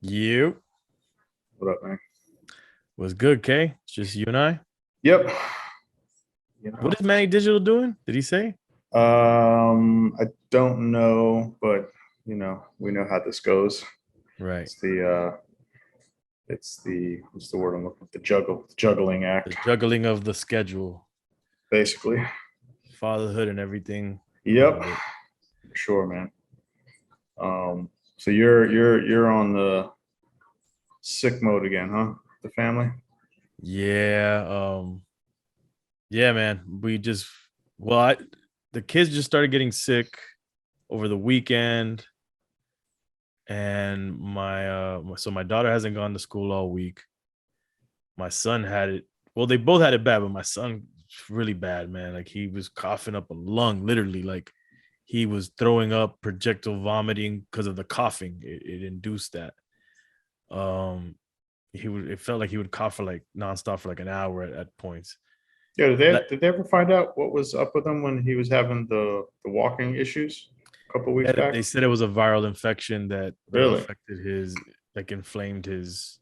You What up, man? was good, Kay. It's just you and I. Yep. What is Manny Digital doing? Did he say? I don't know, but we know how this goes. Right. It's the what's the word I'm looking for? The juggling The act, juggling of the schedule, basically. fatherhood and everything Yep, around it. for sure, man. So you're on the sick mode again, huh? The family? Yeah. Yeah, man. Well, the kids just started getting sick over the weekend, and so my daughter hasn't gone to school all week. My son had it. Well, they both had it bad, but my son really bad, man. Like he was coughing up a lung, literally. Like he was throwing up, projectile vomiting because of the coughing. It induced that. Um, it felt like he would cough for like nonstop for like an hour at points. Yeah. Did they That did they ever find out what was up with him when he was having the walking issues a couple weeks yeah, back? they said it was a viral infection that Really? affected like inflamed his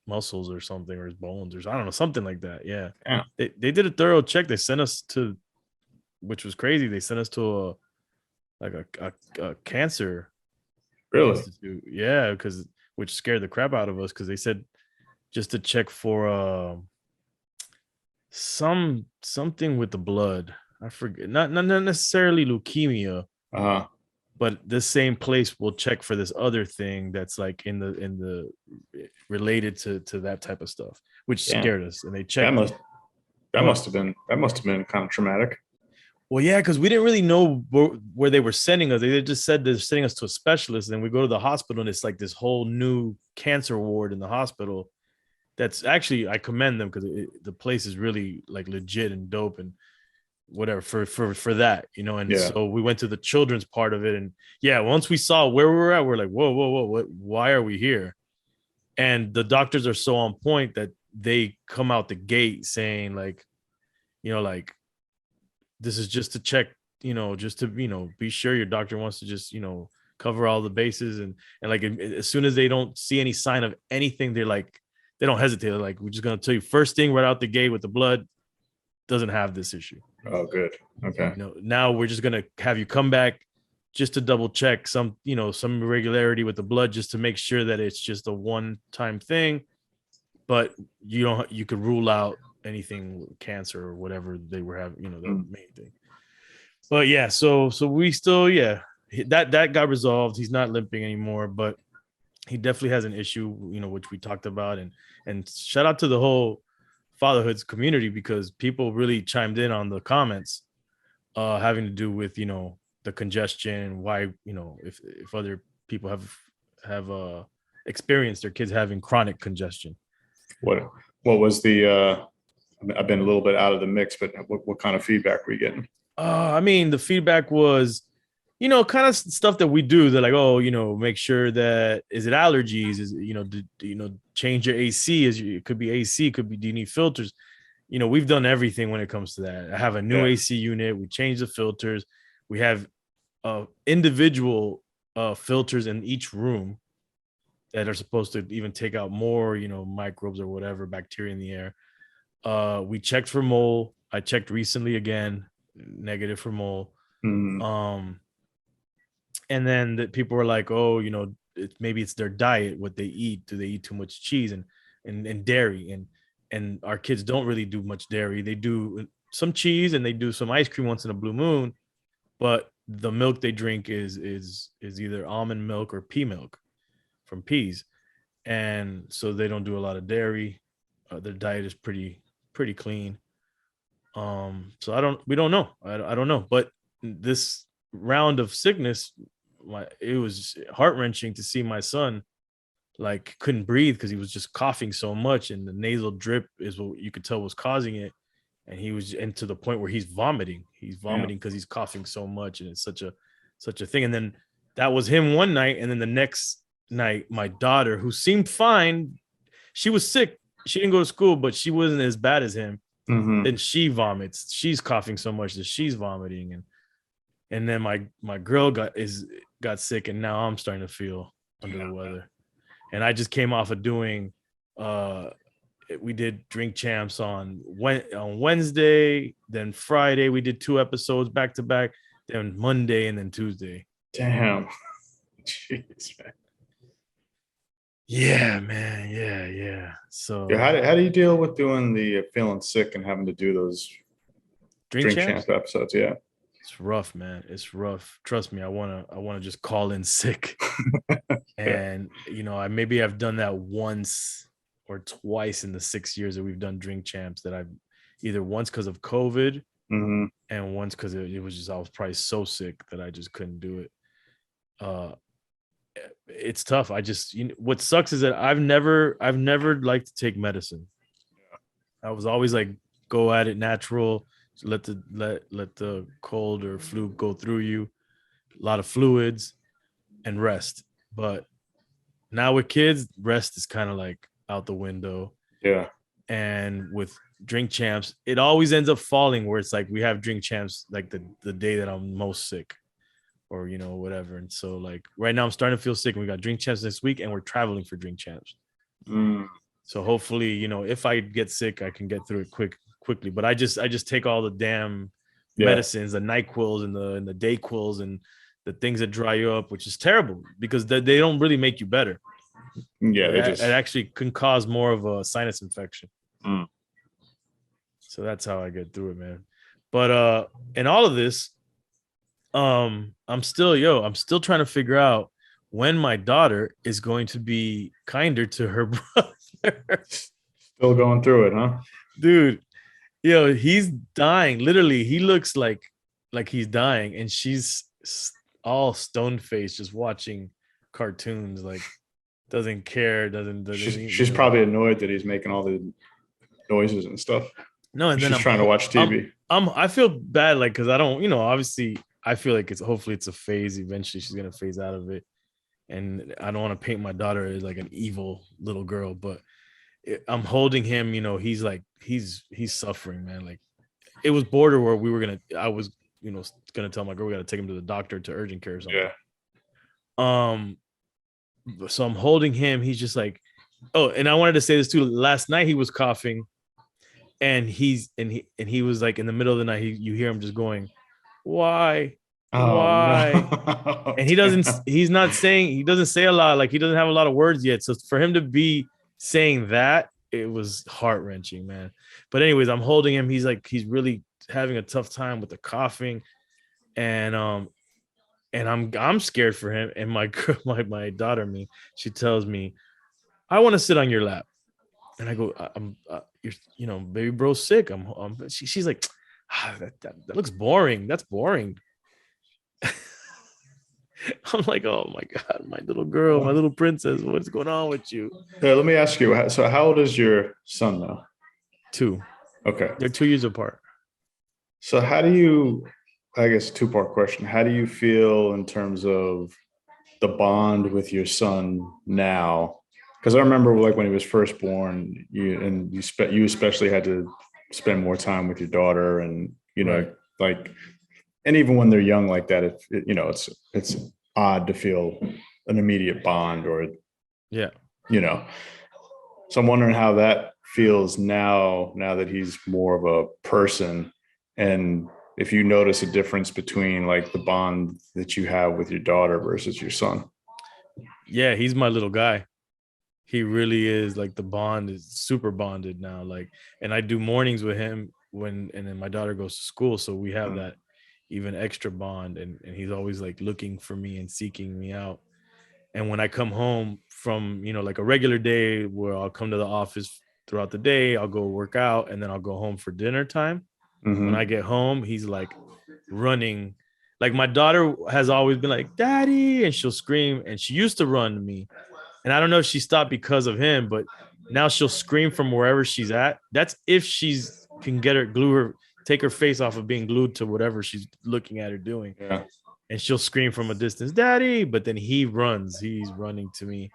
muscles or something, or his bones, or I don't know, something like that. Yeah. Yeah. They did a thorough check. They sent us to, which was crazy. They sent us to a cancer Really? institute. Yeah, because which scared the crap out of us because they said just to check for something with the blood. I forget. Not necessarily leukemia, Uh-huh. but this same place will check for this other thing that's like in the related to that type of stuff, which Yeah. scared us. And they That checked. must that What? must have been kind of traumatic. Well, yeah, because we didn't really know where they were sending us. They just said they're sending us to a specialist, and we go to the hospital, and it's like this whole new cancer ward in the hospital. That's actually, I commend them because the place is really like legit and dope and whatever for that, you know. And Yeah. so we went to the children's part of it, and yeah, once we saw where we were at, we're like, whoa, whoa, whoa, what? Why are we here? And the doctors are so on point that they come out the gate saying like, like this is just to check, just to be sure your doctor wants to just cover all the bases, and like as soon as they don't see any sign of anything, they're like they don't hesitate. They're like, we're just gonna tell you first thing right out the gate with the blood doesn't have this issue. Oh, good. Okay. Now we're just gonna have you come back just to double check some irregularity with the blood just to make sure that it's just a one time thing, but you could rule out anything cancer or whatever they were having, the Mm. main thing. But yeah, so we still, yeah, that got resolved. He's not limping anymore, but he definitely has an issue, which we talked about. And shout out to the whole fatherhoods community because people really chimed in on the comments having to do with the congestion and why if other people have experienced their kids having chronic congestion. What was the I've been a little bit out of the mix, but what kind of feedback were you getting? I mean, the feedback was, kind of stuff that we do. They're like, oh, make sure that is it allergies? Is change your AC? It could be AC? Could be, do you need filters? We've done everything when it comes to that. I have a new Yeah. AC unit. We change the filters. We have individual filters in each room that are supposed to even take out more, microbes or whatever bacteria in the air. We checked for mole. I checked recently again, negative for mole. Mm. Um, and then people were like, oh, maybe it's their diet, what they eat. Do they eat too much cheese and dairy? And our kids don't really do much dairy. They do some cheese and they do some ice cream once in a blue moon, but the milk they drink is either almond milk or pea milk from peas, and so they don't do a lot of dairy. Their diet is pretty clean. So we don't know. I don't know, but this round of sickness, it was heart wrenching to see my son like couldn't breathe because he was just coughing so much, and the nasal drip is what you could tell was causing it. And he was, and to the point where he's vomiting. He's Yeah. vomiting because he's coughing so much, and it's such a thing. And then that was him one night, and then the next night, my daughter, who seemed fine, she was sick. She didn't go to school, but she wasn't as bad as him. Hmm. Then she vomits. She's coughing so much that she's vomiting, and then my girl got sick, and now I'm starting to feel under the weather. And I just came off of doing we did drink champs on Wednesday, then Friday we did 2 episodes back to back, then Monday and then Tuesday. Damn. Jeez, man. Yeah, man. Yeah. Yeah, So how do you deal with doing the feeling sick and having to do those drink drink champs, champ episodes? Yeah. it's rough, man. It's rough. Trust me, I wanna just call in sick. Yeah. And I've done that once or twice in the 6 years that we've done drink champs, that I've either once because of COVID Hmm. and once because it was just I was probably so sick that I just couldn't do it. Uh it's tough. What sucks is that I've never liked to take medicine. I was always like, go at it natural, let the cold or flu go through you, a lot of fluids and rest. But now with kids, rest is kind of like out the window. Yeah. And with drink champs, it always ends up falling where it's like we have drink champs like the day that I'm most sick, or whatever. And so like right now I'm starting to feel sick, and we got drink champs this week and we're traveling for drink champs. Mm. So hopefully, if I get sick, I can get through it quickly. But I just take all the damn Yeah. medicines, the NyQuils and the Dayquils and the things that dry you up, which is terrible because they don't really make you better. Yeah. They It just. actually can cause more of a sinus infection. Mm. So that's how I get through it, man. But in all of this, I'm still trying to figure out when my daughter is going to be kinder to her brother. Still going through it, huh? Dude, he's dying. Literally, he looks like he's dying, and she's all stone faced, just watching cartoons, like doesn't care, doesn't She's probably annoyed that he's making all the noises and stuff. no. And then She's trying to watch TV. I feel bad, like, because I don't, obviously I feel like hopefully it's a phase. Eventually she's gonna phase out of it, and I don't want to paint my daughter as like an evil little girl, but I'm holding him. He's like he's suffering, man. Like it was border where I was gonna tell my girl we got to take him to the doctor, to urgent care or something. Yeah. So I'm holding him. He's just like, oh, and I wanted to say this too. Last night he was coughing, and he was like in the middle of the night. You hear him just going, why, Oh why? no. And he doesn't say a lot. Like he doesn't have a lot of words yet. So for him to be saying that, it was heart wrenching, man. But anyways, I'm holding him. He's really having a tough time with the coughing, and I'm scared for him. And my girl, my daughter, she tells me, I want to sit on your lap. And I go, I'm, baby bro's sick. She's like, that looks boring. That's boring. I'm like, oh my God, my little girl, my little princess, what's going on with you? Yeah, let me ask you. So, how old is your son now? 2. Okay. They're 2 years apart. So, how do you? I guess two-part question. How do you feel in terms of the bond with your son now? Because I remember, like, when he was first born, you especially had to spend more time with your daughter, and Right. like, and even when they're young like that, it's odd to feel an immediate bond, or Yeah. So I'm wondering how that feels now that he's more of a person, and if you notice a difference between like the bond that you have with your daughter versus your son. Yeah, he's my little guy. He really is. Like the bond is super bonded now. Like, and I do mornings with him and then my daughter goes to school. So we have that even extra bond, and he's always like looking for me and seeking me out. And when I come home from, like a regular day where I'll come to the office throughout the day, I'll go work out, and then I'll go home for dinner time. When I get home, he's like running. Like my daughter has always been like, Daddy, and she'll scream, and she used to run to me. And I don't know if she stopped because of him, but now she'll scream from wherever she's at. That's if she's can get take her face off of being glued to whatever she's looking at or doing. Yeah. And she'll scream from a distance, Daddy. But then he's running to me.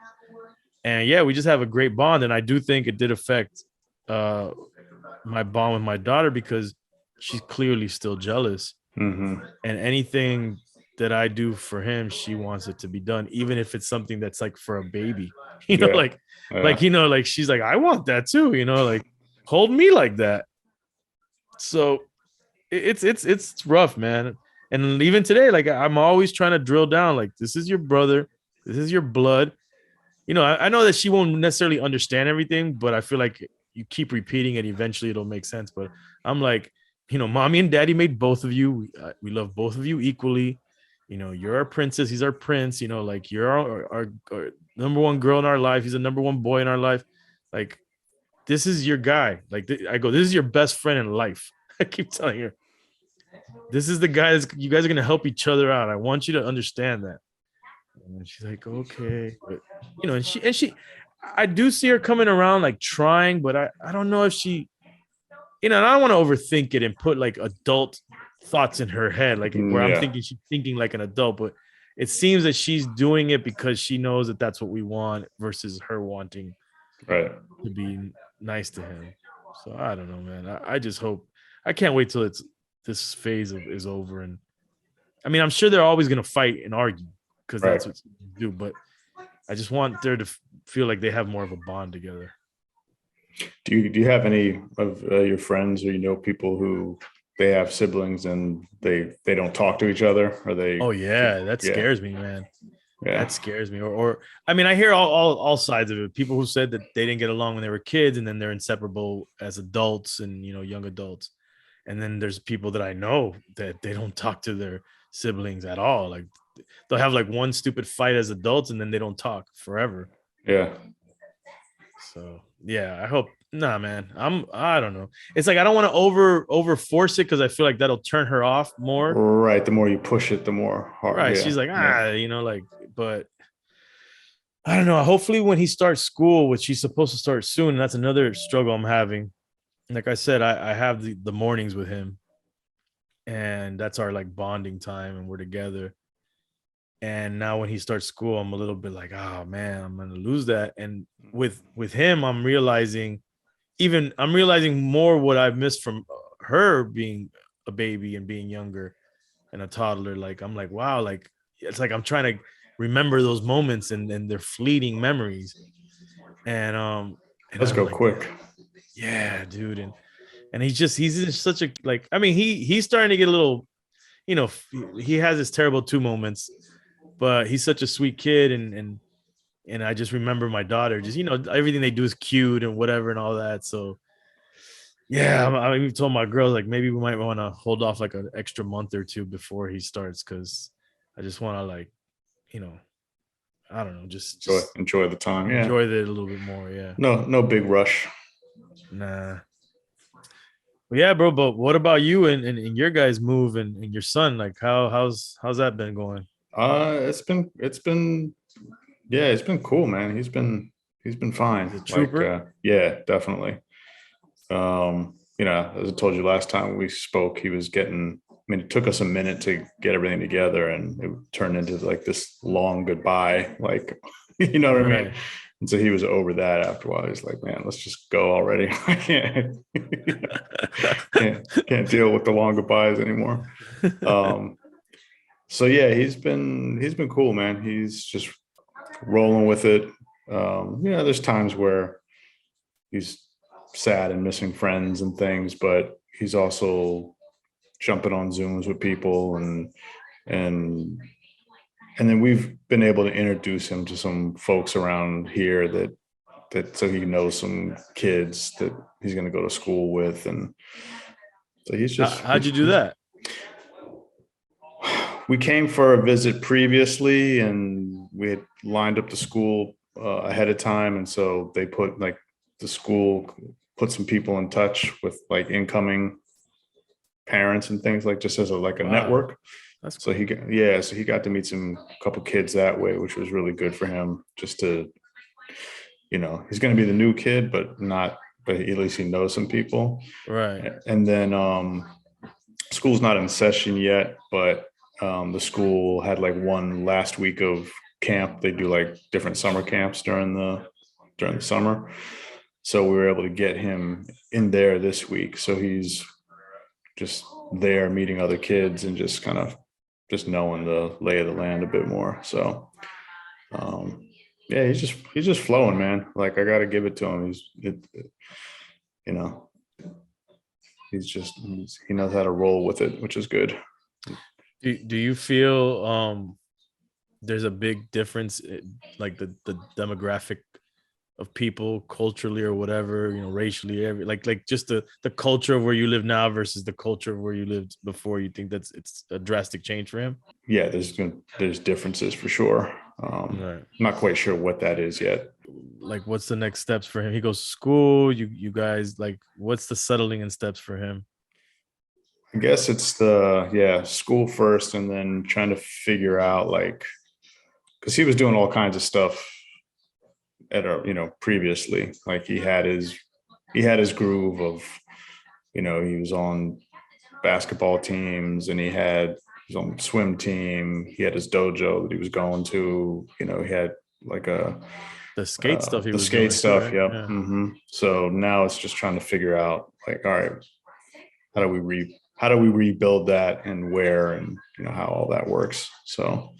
And yeah, we just have a great bond. And I do think it did affect my bond with my daughter, because she's clearly still jealous. Mm-hmm. And anything that I do for him, she wants it to be done, even if it's something that's like for a baby, Yeah. like, Yeah. like she's like, I want that too, like hold me like that. So it's rough, man. And even today, like I'm always trying to drill down, like, this is your brother, this is your blood. I know that she won't necessarily understand everything, but I feel like you keep repeating it, eventually it'll make sense. But I'm like, mommy and daddy made both of you. We love both of you equally. You're our princess, he's our prince. Like you're our number one girl in our life. He's the number one boy in our life. Like, this is your guy. Like I go, this is your best friend in life. I keep telling her, this is the guy you guys are gonna help each other out. I want you to understand that. And she's like, okay, but and she, I do see her coming around, like trying, but I don't know if she, and I don't want to overthink it and put like adult thoughts in her head, like where I'm Yeah. thinking she's thinking like an adult, but it seems that she's doing it because she knows that that's what we want versus her wanting Right. to be nice to him. So I don't know, man. I just hope, I can't wait till this phase is over. And I mean, I'm sure they're always gonna fight and argue because Right. that's what you do, but I just want there to feel like they have more of a bond together. Do you have any of your friends or people who they have siblings and they don't talk to each other, or they Oh yeah, that yeah, scares me, man. yeah, That scares me. Or I mean, I hear all sides of it. People who said that they didn't get along when they were kids, and then they're inseparable as adults and young adults. And then there's people that I know that they don't talk to their siblings at all. Like they'll have like one stupid fight as adults, and then they don't talk forever. yeah. So yeah, I hope. Nah, man. I don't know. It's like I don't want to over force it because I feel like that'll turn her off more. Right. The more you push it, the more hard. Right. Yeah, She's like, yeah. like, but I don't know. Hopefully when he starts school, which he's supposed to start soon, and that's another struggle I'm having. Like I said, I have the mornings with him, and that's our like bonding time, and we're together. And now when he starts school, I'm a little bit like, oh man, I'm gonna lose that. And with him, I'm realizing more what I've missed from her being a baby and being younger and a toddler. Like I'm like, wow, like it's like I'm trying to remember those moments, and they're fleeting memories. And Let's I'm go like, quick. yeah, dude. And he's just such a, like, I mean, he's starting to get a little, he has his terrible two moments, but he's such a sweet kid. And I just remember my daughter, just, everything they do is cute and whatever and all that. So yeah, I even told my girls, like, maybe we might want to hold off like an extra month or two before he starts, because I just want to, like, you know, I don't know, just Enjoy the time. Yeah. enjoy it a little bit more. Yeah. No big rush. Nah. But yeah, bro. But what about you and your guys' move and your son? Like, how's that been going? It's been yeah, it's been cool, man. He's been fine. He's a Like trooper. yeah, definitely. As I told you last time we spoke, he was getting, I mean, it took us a minute to get everything together, and it turned into like this long goodbye, like, you know what I mean? Right. And so he was over that after a while. He's like, man, let's just go already. I can't deal with the long goodbyes anymore. Um, so yeah, he's been cool, man. He's just rolling with it. There's times where he's sad and missing friends and things, but he's also jumping on Zooms with people, and and then we've been able to introduce him to some folks around here that so he knows some kids that he's going to go to school with, and so How'd you do that? we came for a visit previously, and we had lined up the school ahead of time, and so they put like the school put some people in touch with like incoming parents and things, like just as a Wow, network. that's So cool. he got to meet some couple kids that way, which was really good for him. Just to, he's going to be the new kid, but at least he knows some people. Right. And then school's not in session yet, but the school had like one last week of camp. They do like different summer camps during the summer. So we were able to get him in there this week. So he's just there meeting other kids and just kind of just knowing the lay of the land a bit more. So um, yeah, he's just flowing, man. Like I got to give it to him. You know, he knows how to roll with it, which is good. Do you feel there's a big difference, like the demographic of people culturally or whatever, racially, like just the culture of where you live now versus the culture of where you lived before? You think it's a drastic change for him? Yeah, there's differences for sure. Right. I'm not quite sure what that is yet. Like, what's the next steps for him? He goes to school. You guys, like, what's the settling in steps for him? I guess it's the yeah school first, and then trying to figure out like because he was doing all kinds of stuff at a previously. Like he had his groove of he was on basketball teams, and he was on the swim team. He had his dojo that he was going to. He had like The skate stuff he the was skate doing too, stuff. right? Yep. Yeah. So now it's just trying to figure out like, all right, how do we rebuild that, and where, and how all that works. So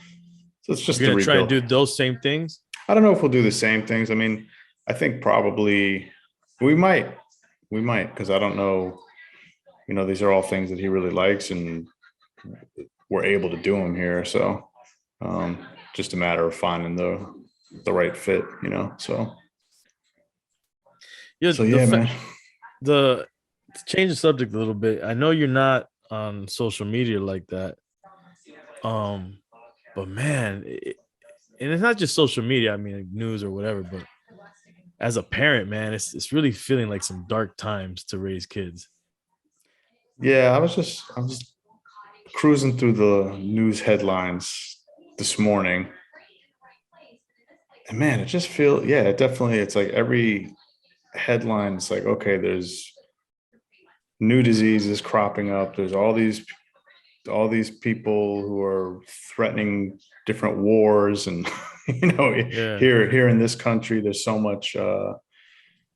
it's just You're the gonna try and rebuild. do those same things. I don't know if we'll do the same things. I mean, I think probably we might, because I don't know. These are all things that he really likes, and we're able to do them here. So just a matter of finding the right fit. So Yeah. so yeah, man. The to change the subject a little bit. I know you're not on social media like that. Um, but man, and it's not just social media. I mean, like news or whatever. But as a parent, man, it's really feeling like some dark times to raise kids. Yeah, I was cruising through the news headlines this morning, and man, it just feels yeah, it definitely it's like every headline it's like okay, there's new diseases cropping up. There's all these people who are threatening different wars, and Yeah, here in this country there's so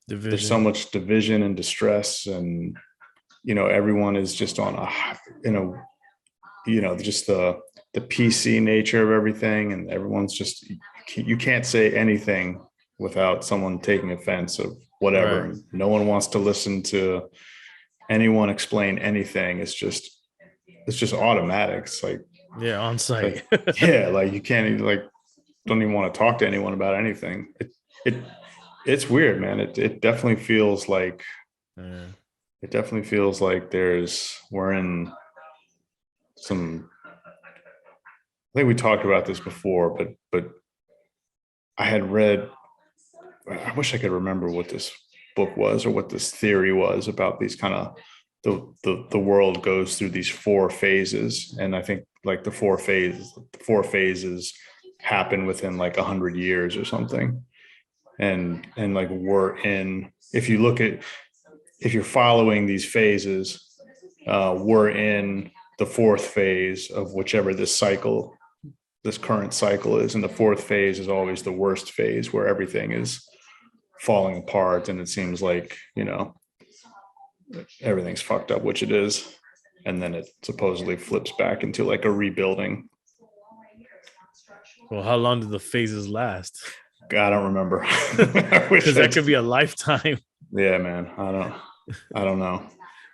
division. much division and distress, and everyone is just on a just the PC nature of everything, and everyone's just you can't say anything without someone taking offense of whatever, Right. and no one wants to listen to anyone explain anything. It's just automatic. Yeah, on It's site. like yeah, like you can't even like don't even want to talk to anyone about anything. It it's weird, man. Yeah. It definitely feels like we're in some. I think we talked about this before, but I had read. I wish I could remember what this book was or what this theory was about these kind of the world goes through these four phases, and I think like the four phases happen within like 100 years or something, and like we're in. If you're following these phases, we're in the fourth phase of whichever this current cycle is, and the fourth phase is always the worst phase where everything is falling apart, and it seems like everything's fucked up, which it is, and then it supposedly flips back into like a rebuilding. Well, how long did the phases last? I don't remember. I Because wish I that could did. be a lifetime. Yeah, man. I don't know.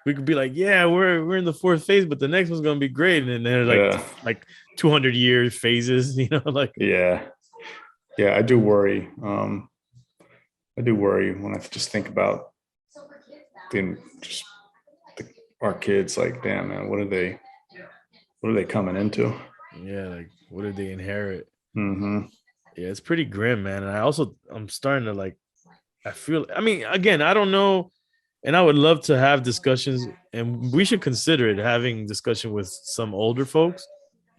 We could be like, yeah, we're in the fourth phase, but the next one's gonna be great, and then they're Yeah, like 200 year phases, like. yeah, yeah. I do worry when I just think about just our kids. Like, damn, man, what are they coming into? Yeah, like, what did they inherit? Mm-hmm. Yeah, it's pretty grim, man. And I'm starting to like, I feel, I mean, again, I don't know. And I would love to have discussions, and we should consider it, having discussion with some older folks,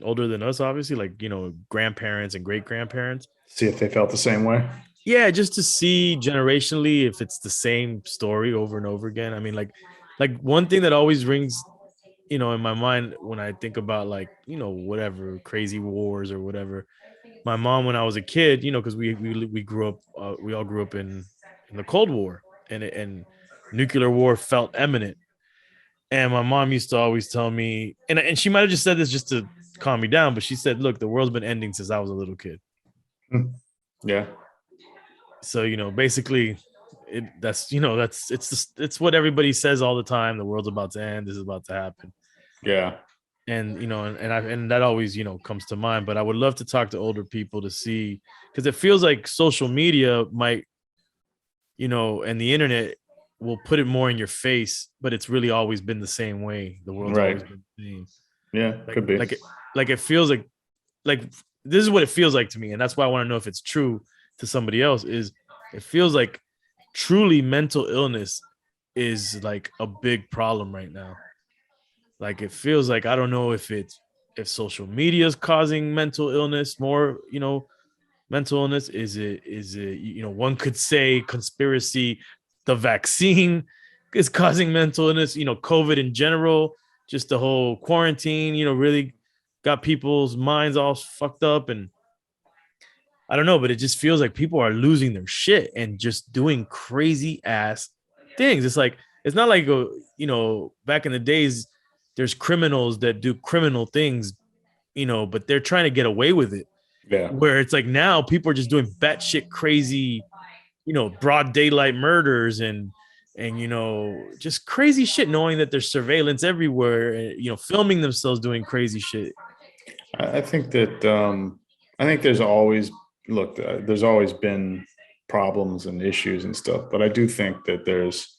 older than us, obviously, like, grandparents and great grandparents. See if they felt the same way. Yeah, just to see generationally if it's the same story over and over again. I mean, like one thing that always rings, in my mind when I think about, like, whatever crazy wars or whatever. My mom, when I was a kid, because we grew up, we all grew up in the Cold War, and nuclear war felt imminent. And my mom used to always tell me, and she might have just said this just to calm me down. But she said, look, the world's been ending since I was a little kid. Yeah. So, basically it's what everybody says all the time. The world's about to end. This is about to happen. Yeah. And, and that always, comes to mind. But I would love to talk to older people to see, because it feels like social media might, and the internet will put it more in your face, but it's really always been the same way. The world's Right. always been the same. Yeah. Like, Could be. it feels like this is what it feels like to me. And that's why I want to know if it's true to somebody else. Is it feels like truly mental illness is like a big problem right now. Like it feels like, I don't know if social media is causing mental illness more, mental illness. Is it one could say conspiracy, the vaccine is causing mental illness, COVID in general, just the whole quarantine, really got people's minds all fucked up. And I don't know, but it just feels like people are losing their shit and just doing crazy ass things. It's like, it's not like, back in the days, there's criminals that do criminal things, but they're trying to get away with it. Yeah. Where it's like now people are just doing batshit crazy, broad daylight murders and just crazy shit, knowing that there's surveillance everywhere, filming themselves doing crazy shit. I think that I think there's always there's always been problems and issues and stuff, but I do think that there's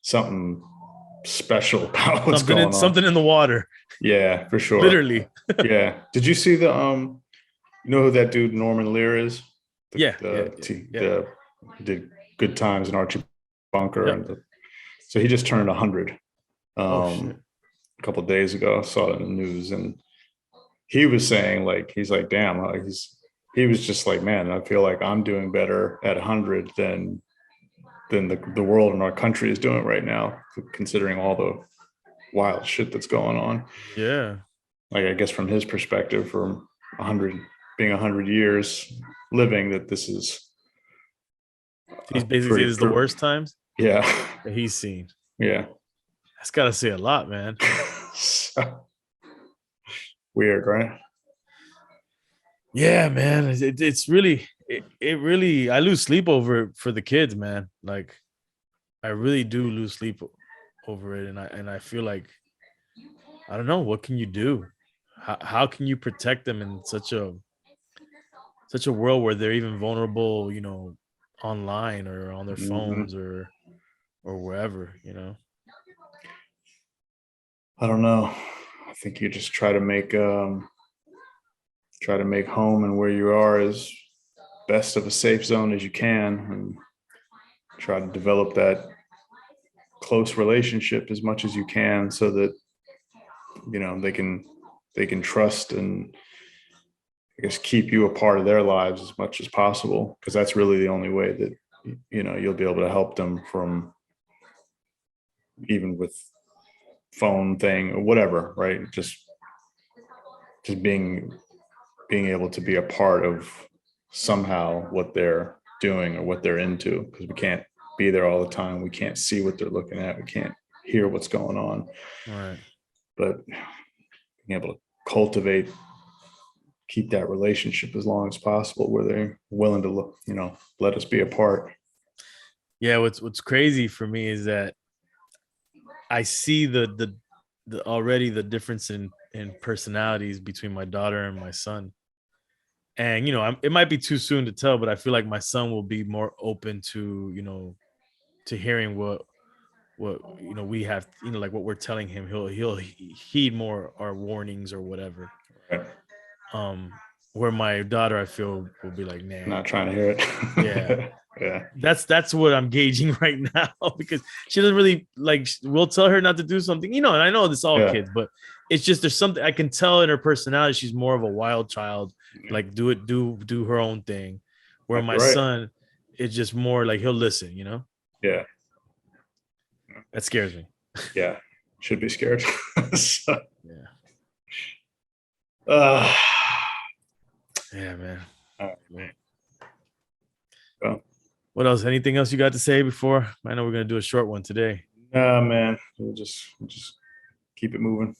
something special about what's going on. Something in the water. Yeah, for sure. Literally. Yeah. Did you see the you know who that dude Norman Lear is? Yeah. Did Good Times in Archie Bunker, Yep. and so he just turned 100 Shit. a couple of days ago. I saw it in the news, and he was saying, like, he's like, damn, like he was just like, man, I feel like I'm doing better at 100 than the world and our country is doing right now, considering all the wild shit that's going on. Yeah. Like, I guess from his perspective, from 100 years living, that this is He's basically, this is the worst times. Yeah. That he's seen. Yeah. That's gotta say a lot, man. Weird, right? Yeah, man. It's really, it really, I lose sleep over it for the kids, man. Like, I really do lose sleep over it. And I feel like, I don't know, what can you do? How can you protect them in such a world where they're even vulnerable, online or on their phones or wherever, I don't know. I think you just try to make home and where you are as best of a safe zone as you can, and try to develop that close relationship as much as you can, so that they can trust and, I guess, keep you a part of their lives as much as possible, because that's really the only way that you'll be able to help them, from even with phone thing or whatever, right? Just being able to be a part of somehow what they're doing or what they're into, because we can't be there all the time. We can't see what they're looking at. We can't hear what's going on. Right. But being able to cultivate, keep that relationship as long as possible, where they're willing to look, let us be a part. Yeah. What's crazy for me is that I see the already the difference in personalities between my daughter and my son. And, it might be too soon to tell, but I feel like my son will be more open to, to hearing what we have, like what we're telling him. He'll heed more our warnings or whatever. Right. Where my daughter, I feel, will be like, nah, not trying to hear it. Yeah. Yeah. That's what I'm gauging right now, because she doesn't really, like, we'll tell her not to do something, and I know this all kids, but it's just, there's something I can tell in her personality. She's more of a wild child, like do her own thing. Where my son is just more like, he'll listen, Yeah. That scares me. Yeah. Should be scared. So, yeah. Yeah, man. Man. Well, what else? Anything else you got to say before? I know we're gonna do a short one today. Nah, man. We'll just keep it moving.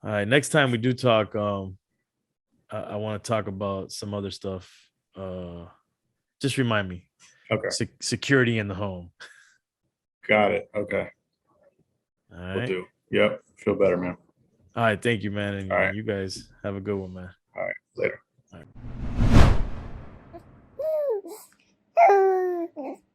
All right, next time we do talk, I want to talk about some other stuff. Just remind me. Okay. Security in the home. Got it. Okay. All Will right. do. Yep. Feel better, man. All right. Thank you, man. All And right. you guys have a good one, man. All right. Later.